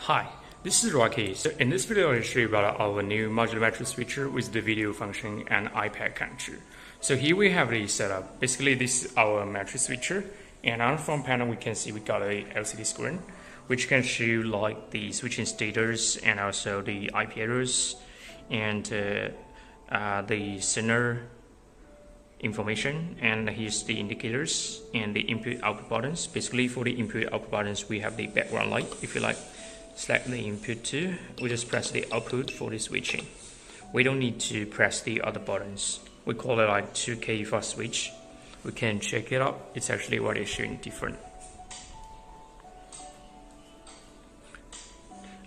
Hi, this is Rocky. So in this video, I'll show you about our new modular matrix switcher with the video function and iPad control. So here we have the setup. Basically, this is our matrix switcher, and on the front panel, we can see we got a LCD screen, which can show like the switching status and also the IP address and the sender information, and here's the indicators and the input output buttons. Basically, for the input output buttons, we have the background light. If you like, select the input to, we just press the output for the switching. We don't need to press the other buttons. We call it like 2K fast switch. We can check it out. It's actually what is showing different.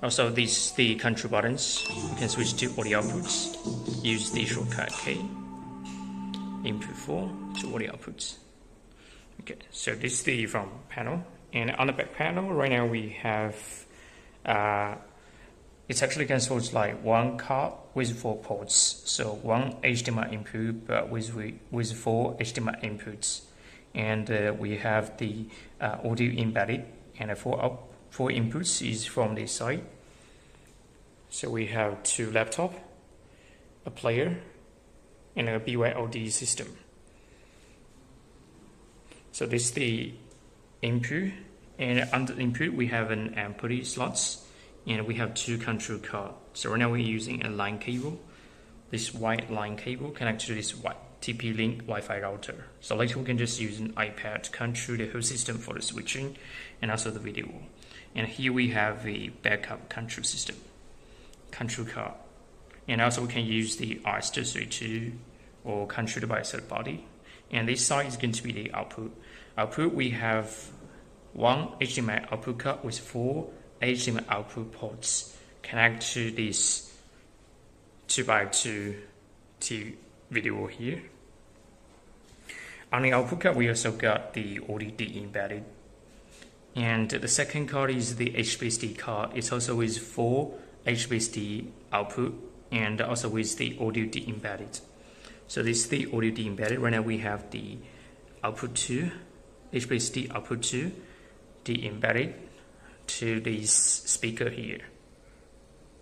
Also, these the control buttons. We can switch to audio outputs. Use the shortcut K. Input 4 to audio outputs. Okay, so this is the front panel, and on the back panel right now we have it's actually consoles like one card with 4 ports, so one HDMI input but with 4 HDMI inputs, and we have the audio embedded, and 4 inputs is from this side. So we have 2 laptops, a player, and a BYOD system. So this is the input, and under the input we have an output slots, and we have 2 control cards. So right now we're using a line cable. This white line cable connected to this white TP-Link Wi-Fi router. So later we can just use an iPad to control the whole system for the switching and also the video. And here we have a backup control system, control card. And also we can use the RS-232 or controlled by a third body. And this side is going to be the output. Output, we have 1 HDMI output card with 4 HDMI output ports connect to this 2x2 video here. On the output card, we also got the audio embedded. And the second card is the HBSD card. It's also with 4 HBSD output and also with the audio embedded. So this is the audio embedded. Right now we have the output 2, HBSD output 2, embedded to this speaker here.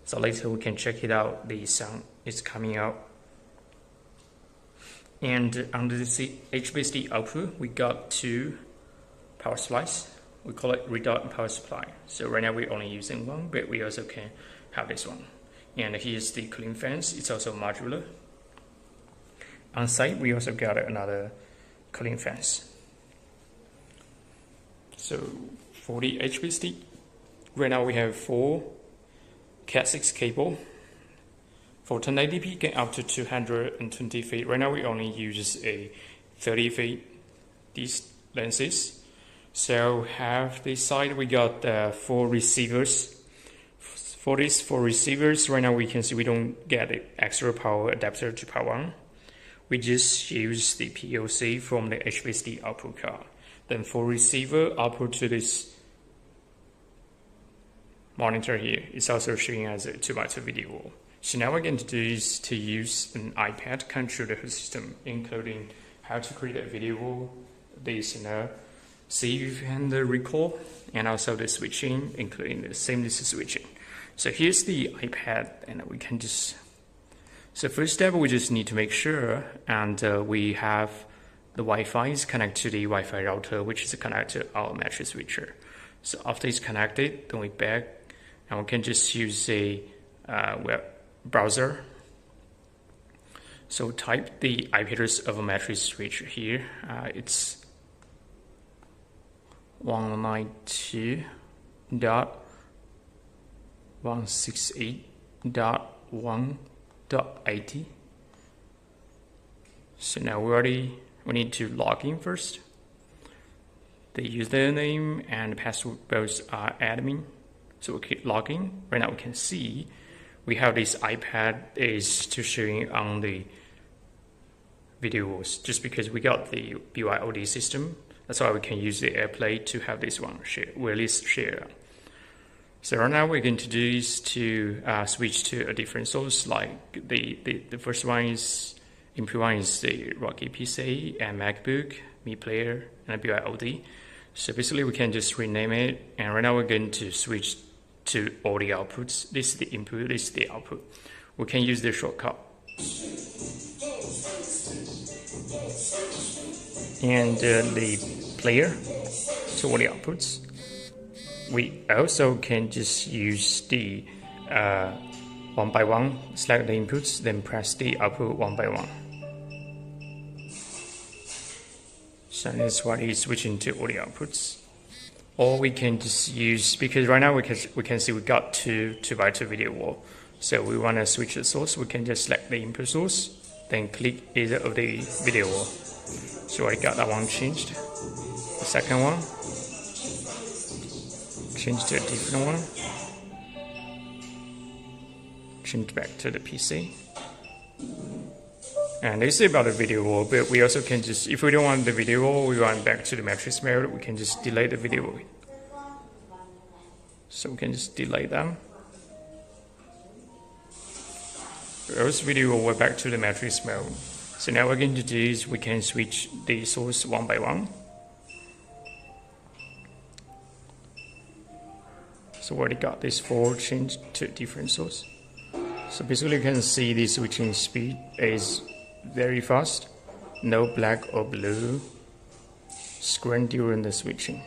So later we can check it out. The sound is coming out. And under the HBSD output, we got 2 power supplies. We call it redundant power supply. So right now we're only using 1, but we also can have this one. And here's the cooling fans. It's also modular. On site, we also got another cooling fans. So for the HBSD, right now we have 4 Cat6 cable. For 1080p, get up to 220 feet. Right now we only use a 30 feet, these lenses. So have this side, we got 4 receivers. For these 4 receivers, right now we can see we don't get the extra power adapter to power on. We just use the POC from the HBSD output card. Then for receiver output to this monitor here, it's also showing as a 2x2 video wall. So now we're going to do is to use an iPad to control the whole system, including how to create a video wall, the save and the recall, and also the switching, including the seamless switching. So here's the iPad, and we can just. So first step, we just need to make sure, and we have the Wi-Fi is connected to the Wi-Fi router, which is connected to our matrix switcher. So after it's connected, then we back, and we can just use a web browser. So type the IP address of a matrix switcher here. It's 192.168.1.80. So now we need to log in first. The username and password both are admin. So we keep logging. Right now we can see we have this iPad is to showing on the videos just because we got the BYOD system. That's why we can use the AirPlay to have this one wireless share. So right now we're going to do is to switch to a different source. Like the first one is input one is the Rocky PC and MacBook, Mi Player, and BYOD. So basically we can just rename it, and right now we're going to switch to all the outputs. This is the input, this is the output. We can use the shortcut. And the player to all the outputs. We also can just use the one by one, select the inputs, then press the output one by one. So that's what is switching to all the outputs. Or we can just use, because right now we can see we got two 2x2 video wall. So we want to switch the source, we can just select the input source, then click either of the video wall. So I got that one changed. The second one, change to a different one. Change back to the PC. And this is about the video wall, but we also can just, if we don't want the video wall, we want back to the matrix mode, we can just delay the video wall. So we can just delay them. Those video wall, we're back to the matrix mode. So now what we're going to do is we can switch the source one by one. So we already got this 4 changed to a different source. So basically you can see the switching speed is very fast, no black or blue screen during the switching.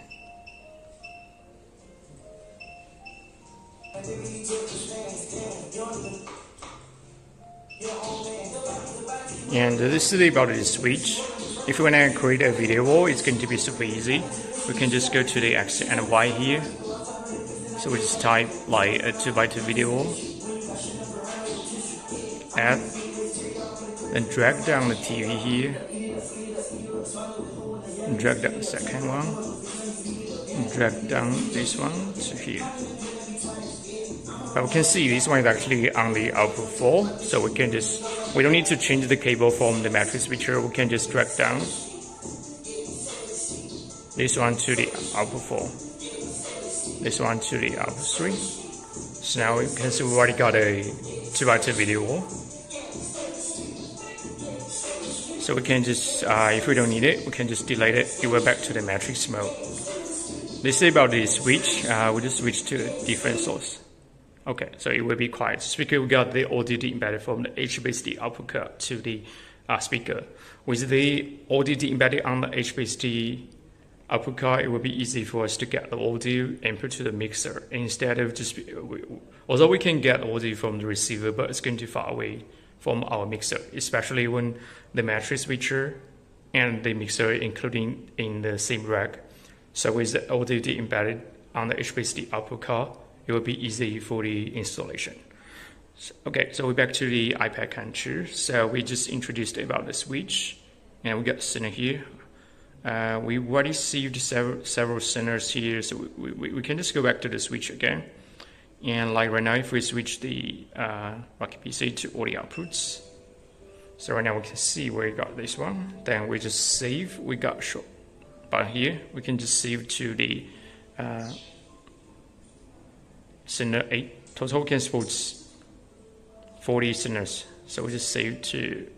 And this is about the switch. If you want to create a video wall, it's going to be super easy. We can just go to the X and Y here. So we just type like a 2x2 video wall. Add, then drag down the TV here, and drag down the second one, and drag down this one to here. But we can see this one is actually on the output 4, so we don't need to change the cable from the matrix switcher, we can just drag down this one to the output 4, this one to the output 3. So now we can see we already got a 2x2 video wall. So we can just, if we don't need it, we can just delete it. It will back to the matrix mode. This is about the switch. We just switch to a different source. Okay, so it will be quiet. Speaker, we got the audio embedded from the HBASD output card to the speaker. With the audio embedded on the HBASD output card, it will be easy for us to get the audio input to the mixer instead of just, although we can get audio from the receiver, but it's going to far away from our mixer, especially when the matrix switcher and the mixer including in the same rack. So with the audio embedded on the HBASD output card, it will be easy for the installation. Okay, so we're back to the iPad controller. So we just introduced about the switch, and we got the center here. We already received several centers here, so we can just go back to the switch again. And like right now, if we switch the Rocky PC to all the outputs, so right now we can see where we got this one. Then we just save. We got short button here. We can just save to the center 8. Total we can support 40 centers. So we just save to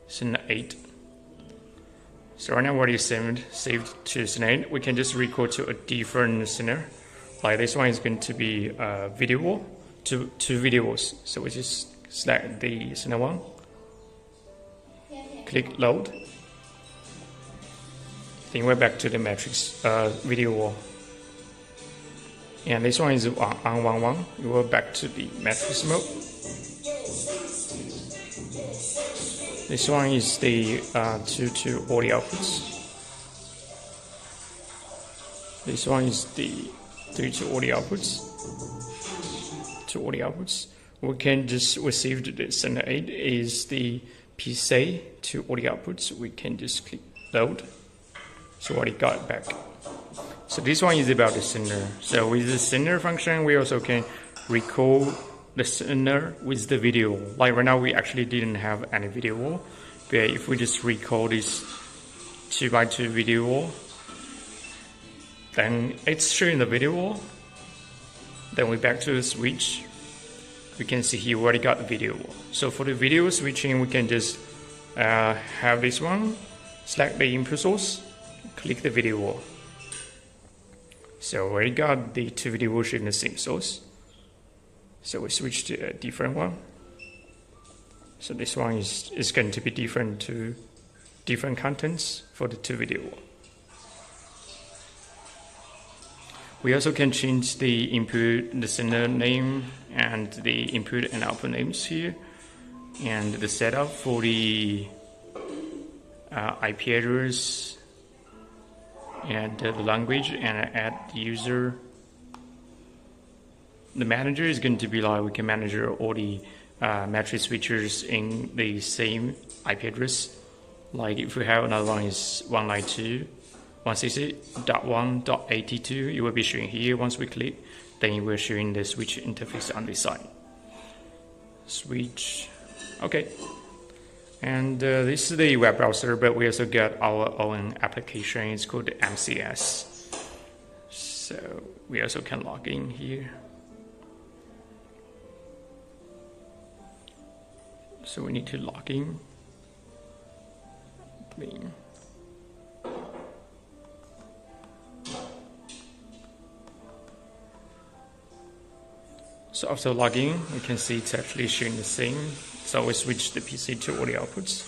center 8. So right now we already saved to center 8. We can just record to a different center. Like this one is going to be video wall, two video walls. So we just select the center one, click load. Then we're back to the matrix video wall. And this one is on 1-1. We go back to the matrix mode. This one is the 2 to all the outputs. This one is the 3 to all the outputs. We can just receive the center 8 is the PC to all the outputs. We can just click load. So already got it back. So this one is about the center. So with the center function, we also can record the center with the video. Like right now, we actually didn't have any video, but if we just record this 2x2 video, then it's showing the video. Then we back to the switch. We can see here we already got the video. So for the video switching, we can just have this one, select the input source, click the video. So we already got the two video showing the same source. So we switch to a different one. So this one is going to be different to different contents for the two video. We also can change the input, the sender name, and the input and output names here, and the setup for the IP address and the language, and add the user. The manager is going to be like we can manage all the matrix switches in the same IP address. Like if we have another one is 192.168.1.82, it will be showing here. Once we click, then it will showing the switch interface on this side. Switch, okay. And this is the web browser, but we also got our own application. It's called MCS. So we also can log in here. So we need to log in. So after logging, we can see it's actually showing the same. So we switch the PC to all the outputs.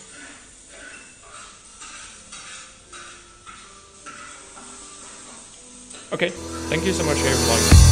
Okay, thank you so much everyone.